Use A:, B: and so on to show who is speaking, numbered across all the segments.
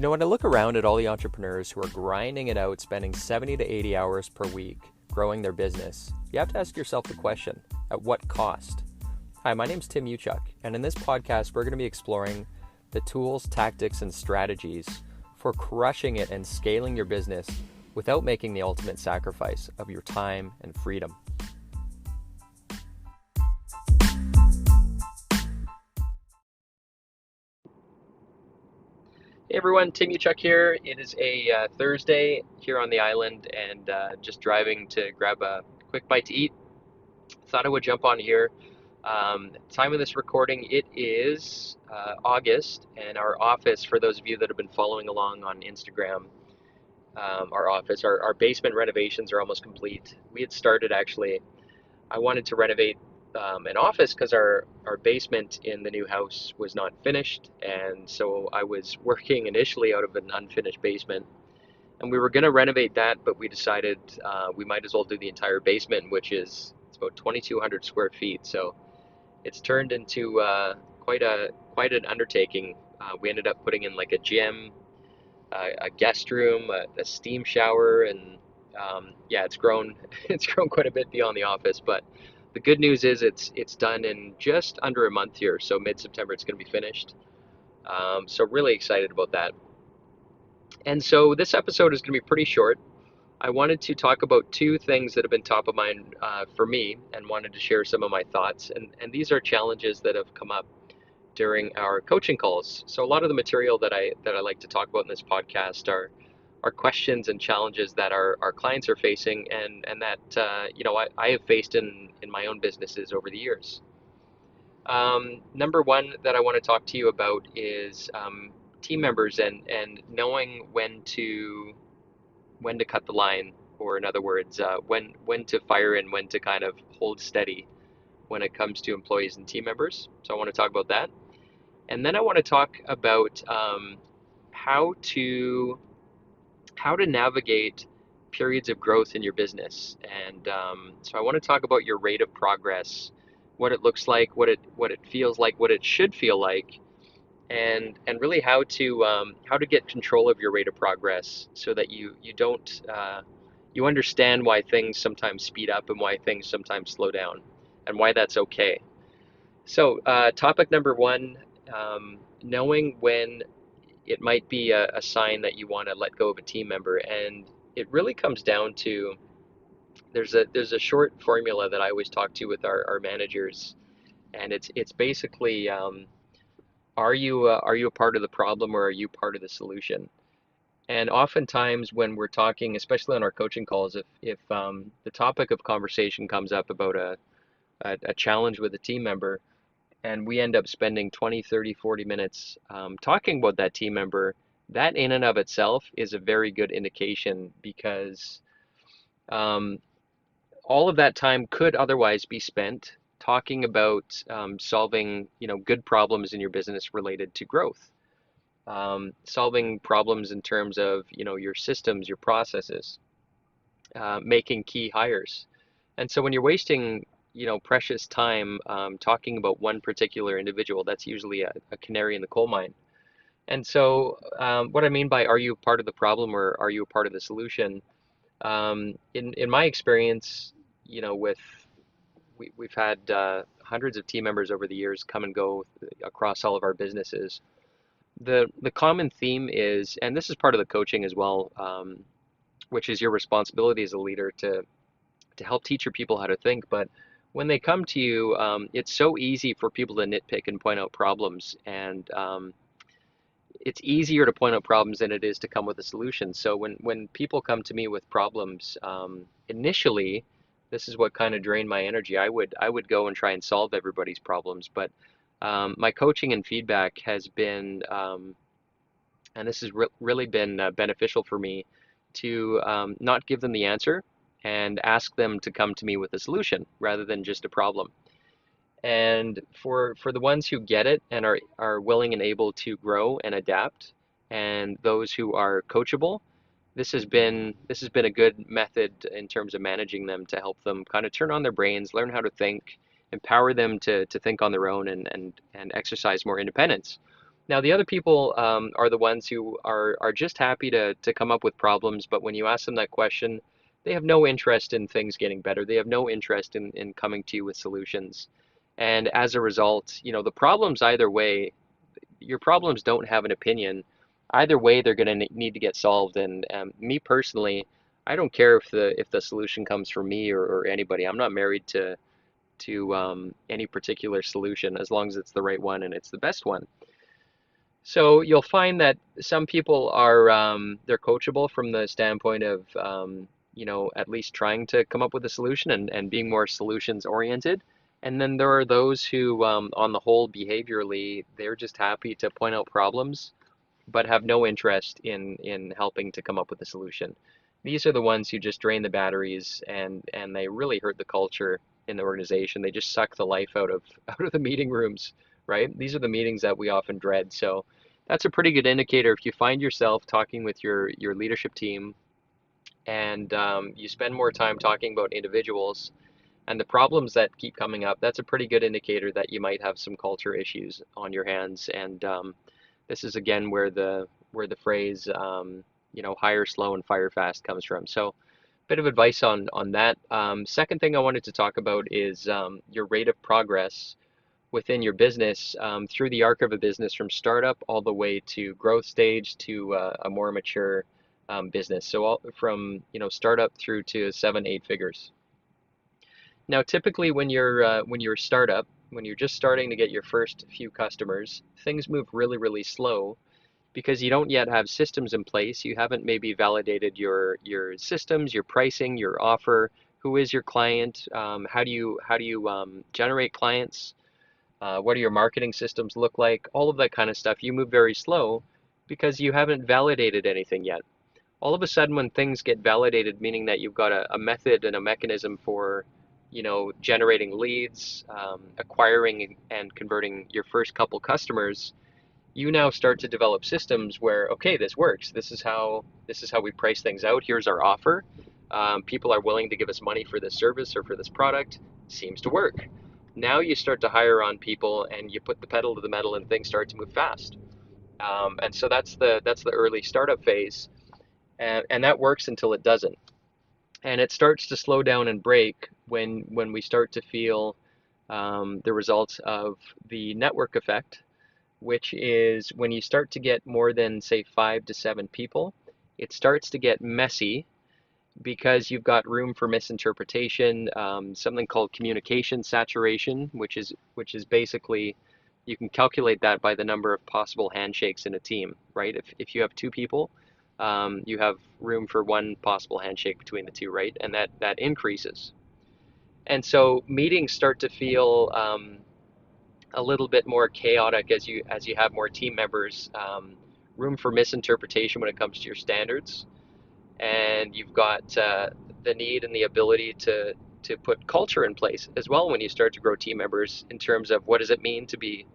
A: You know, when I look around at all the entrepreneurs who are grinding it out, spending 70 to 80 hours per week growing their business, you have to ask yourself the question, at what cost? Hi, my name's Tim Uchuk, and in this podcast, we're going to be exploring the tools, tactics, and strategies for crushing it and scaling your business without making the ultimate sacrifice of your time and freedom. Hey everyone, Tim Uchuk here. It is a Thursday here on the island and just driving to grab a quick bite to eat. Thought I would jump on here. Time of this recording, it is August, and our office, for those of you that have been following along on Instagram, our basement renovations are almost complete. We had started actually, I wanted to renovate an office because our basement in the new house was not finished, and so I was working initially out of an unfinished basement, and we were going to renovate that, but we decided we might as well do the entire basement, which is it's about 2,200 square feet. So it's turned into quite an undertaking. We ended up putting in like a gym, a guest room, a steam shower, and yeah, it's grown it's grown quite a bit beyond the office. But the good news is it's done in just under a month here. So mid-September it's going to be finished. So really excited about that. And so this episode is going to be pretty short. I wanted to talk about two things that have been top of mind for me, and wanted to share some of my thoughts. And these are challenges that have come up during our coaching calls. So a lot of the material that I like to talk about in this podcast are questions and challenges that our clients are facing, and that I have faced in my own businesses over the years. Number one that I want to talk to you about is team members and knowing when to cut the line, or in other words, when to fire and when to kind of hold steady when it comes to employees and team members. So I want to talk about that. And then I want to talk about how to navigate periods of growth in your business. And so I want to talk about your rate of progress, what it looks like, what it feels like, what it should feel like, and really how to get control of your rate of progress so that you don't you understand why things sometimes speed up and why things sometimes slow down, and why that's okay. So topic number one, knowing when it might be a sign that you want to let go of a team member. And it really comes down to, there's a short formula that I always talk to with our managers, and it's basically, are you a part of the problem, or are you part of the solution? And oftentimes when we're talking, especially on our coaching calls, if the topic of conversation comes up about a challenge with a team member, and we end up spending 20, 30, 40 minutes talking about that team member, that in and of itself is a very good indication, because all of that time could otherwise be spent talking about solving, good problems in your business related to growth, solving problems in terms of, your systems, your processes, making key hires. And so when you're wasting precious time talking about one particular individual, that's usually a canary in the coal mine. And so what I mean by, are you part of the problem, or are you a part of the solution? In my experience, we've had hundreds of team members over the years come and go across all of our businesses. The common theme is, and this is part of the coaching as well, which is your responsibility as a leader to help teach your people how to think. But when they come to you, it's so easy for people to nitpick and point out problems, and it's easier to point out problems than it is to come with a solution. So when people come to me with problems, initially, this is what kind of drained my energy. I would go and try and solve everybody's problems, but my coaching and feedback has been, and this has really been beneficial for me, to not give them the answer and ask them to come to me with a solution rather than just a problem. And for the ones who get it and are willing and able to grow and adapt, and those who are coachable, this has been a good method in terms of managing them, to help them kind of turn on their brains, learn how to think, empower them to think on their own, and exercise more independence. Now, the other people are the ones who are just happy to come up with problems, but when you ask them that question, they have no interest in things getting better. They have no interest in coming to you with solutions. And as a result, the problems either way, your problems don't have an opinion. Either way, they're going to need to get solved. And me personally, I don't care if the solution comes from me or anybody. I'm not married to any particular solution as long as it's the right one and it's the best one. So you'll find that some people are they're coachable from the standpoint of at least trying to come up with a solution and being more solutions oriented. And then there are those who, on the whole, behaviorally, they're just happy to point out problems, but have no interest in helping to come up with a solution. These are the ones who just drain the batteries and they really hurt the culture in the organization. They just suck the life out of out of the meeting rooms, right? These are the meetings that we often dread. So that's a pretty good indicator if you find yourself talking with your leadership team and you spend more time talking about individuals and the problems that keep coming up. That's a pretty good indicator that you might have some culture issues on your hands. And this is again where the phrase hire slow and fire fast comes from. So bit of advice on that. Second thing I wanted to talk about is your rate of progress within your business through the arc of a business from startup all the way to growth stage to a more mature business. So from startup through to 7, 8 figures. Now, typically when you're a startup, when you're just starting to get your first few customers, things move really, really slow because you don't yet have systems in place. You haven't maybe validated your systems, your pricing, your offer. Who is your client? How do you generate clients? What do your marketing systems look like? All of that kind of stuff. You move very slow because you haven't validated anything yet. All of a sudden, when things get validated, meaning that you've got a method and a mechanism for, generating leads, acquiring and converting your first couple customers, you now start to develop systems where, okay, this works. This is how we price things out. Here's our offer. People are willing to give us money for this service or for this product. Seems to work. Now you start to hire on people and you put the pedal to the metal and things start to move fast. And so that's the early startup phase, and that works until it doesn't. And it starts to slow down and break when we start to feel the results of the network effect, which is when you start to get more than, say, 5 to 7 people, it starts to get messy because you've got room for misinterpretation, something called communication saturation, which is basically you can calculate that by the number of possible handshakes in a team, right? If you have 2 people, you have room for one possible handshake between the two, right? And that increases. And so meetings start to feel a little bit more chaotic as you have more team members, room for misinterpretation when it comes to your standards, and you've got the need and the ability to put culture in place as well when you start to grow team members in terms of what does it mean to be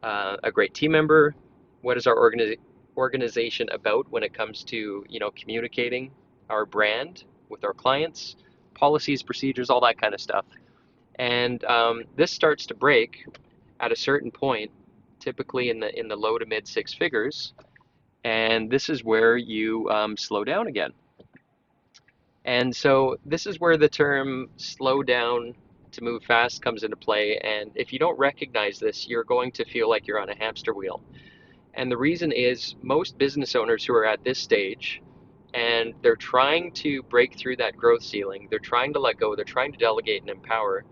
A: a great team member, what is our organization about when it comes to communicating our brand with our clients, policies, procedures, all that kind of stuff. And this starts to break at a certain point, typically in the low to mid 6 figures, and this is where you slow down again. And so this is where the term slow down to move fast comes into play. And if you don't recognize this, you're going to feel like you're on a hamster wheel. And the reason is most business owners who are at this stage and they're trying to break through that growth ceiling, they're trying to let go, they're trying to delegate and empower,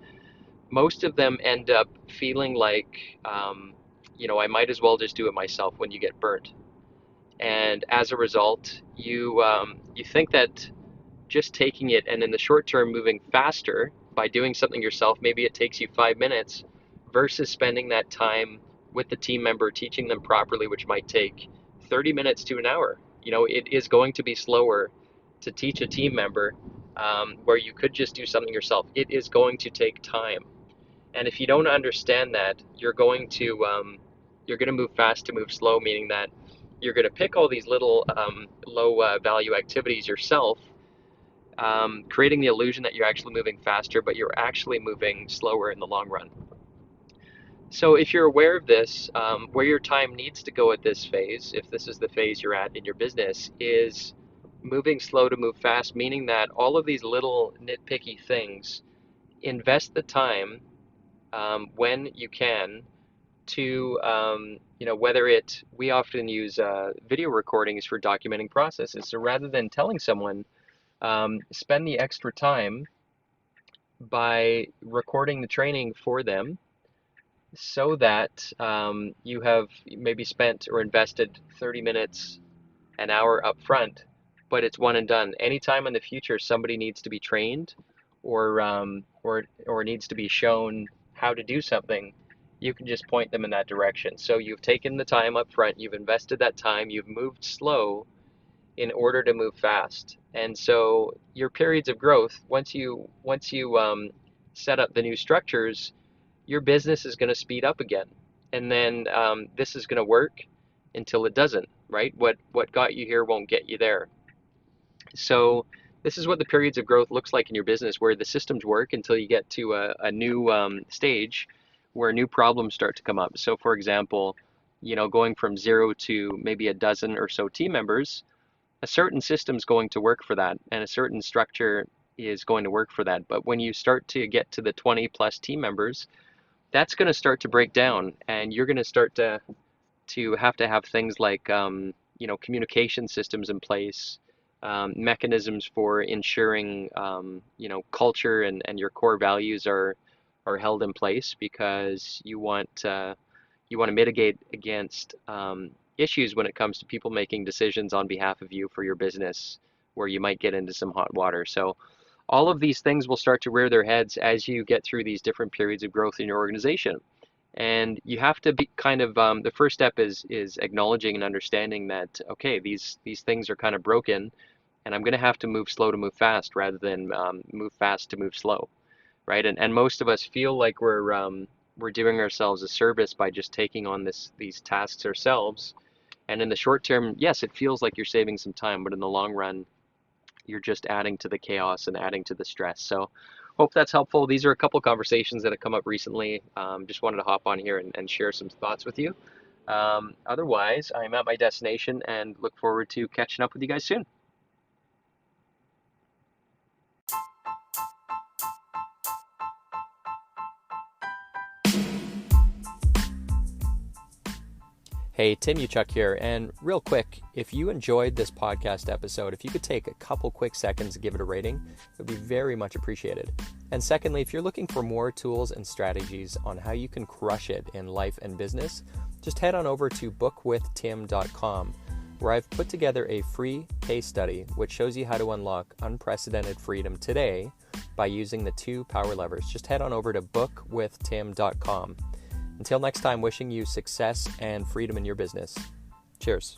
A: most of them end up feeling like, I might as well just do it myself when you get burnt. And as a result, you think that just taking it and in the short term moving faster by doing something yourself, maybe it takes you 5 minutes versus spending that time with the team member, teaching them properly, which might take 30 minutes to an hour. It is going to be slower to teach a team member where you could just do something yourself. It is going to take time. And if you don't understand that, you're going to move fast to move slow, meaning that you're going to pick all these little low value activities yourself, creating the illusion that you're actually moving faster, but you're actually moving slower in the long run. So if you're aware of this, where your time needs to go at this phase, if this is the phase you're at in your business, is moving slow to move fast, meaning that all of these little nitpicky things, invest the time when you can to, we often use video recordings for documenting processes. So rather than telling someone, spend the extra time by recording the training for them so that you have maybe spent or invested 30 minutes, an hour up front, but it's one and done. Anytime in the future somebody needs to be trained or needs to be shown how to do something, you can just point them in that direction. So you've taken the time up front, you've invested that time, you've moved slow in order to move fast. And so your periods of growth, once you set up the new structures, your business is going to speed up again. And then this is going to work until it doesn't, right? What got you here won't get you there. So this is what the periods of growth looks like in your business, where the systems work until you get to a new stage where new problems start to come up. So for example, going from 0 to maybe a dozen or so team members, a certain system's going to work for that, and a certain structure is going to work for that. But when you start to get to the 20 plus team members, that's going to start to break down, and you're going to start to have things like communication systems in place, mechanisms for ensuring culture and your core values are held in place, because you want to mitigate against issues when it comes to people making decisions on behalf of you for your business, where you might get into some hot water. So all of these things will start to rear their heads as you get through these different periods of growth in your organization. And you have to be kind of, the first step is acknowledging and understanding that, okay, these things are kind of broken, and I'm going to have to move slow to move fast rather than move fast to move slow, right? And most of us feel like we're doing ourselves a service by just taking on these tasks ourselves. And in the short term, yes, it feels like you're saving some time, but in the long run, you're just adding to the chaos and adding to the stress. So hope that's helpful. These are a couple conversations that have come up recently. Just wanted to hop on here and share some thoughts with you. Otherwise, I'm at my destination and look forward to catching up with you guys soon. Hey, Tim Uchuk here, and real quick, if you enjoyed this podcast episode, if you could take a couple quick seconds to give it a rating, it would be very much appreciated. And secondly, if you're looking for more tools and strategies on how you can crush it in life and business, just head on over to bookwithtim.com, where I've put together a free case study which shows you how to unlock unprecedented freedom today by using the 2 power levers. Just head on over to bookwithtim.com. Until next time, wishing you success and freedom in your business. Cheers.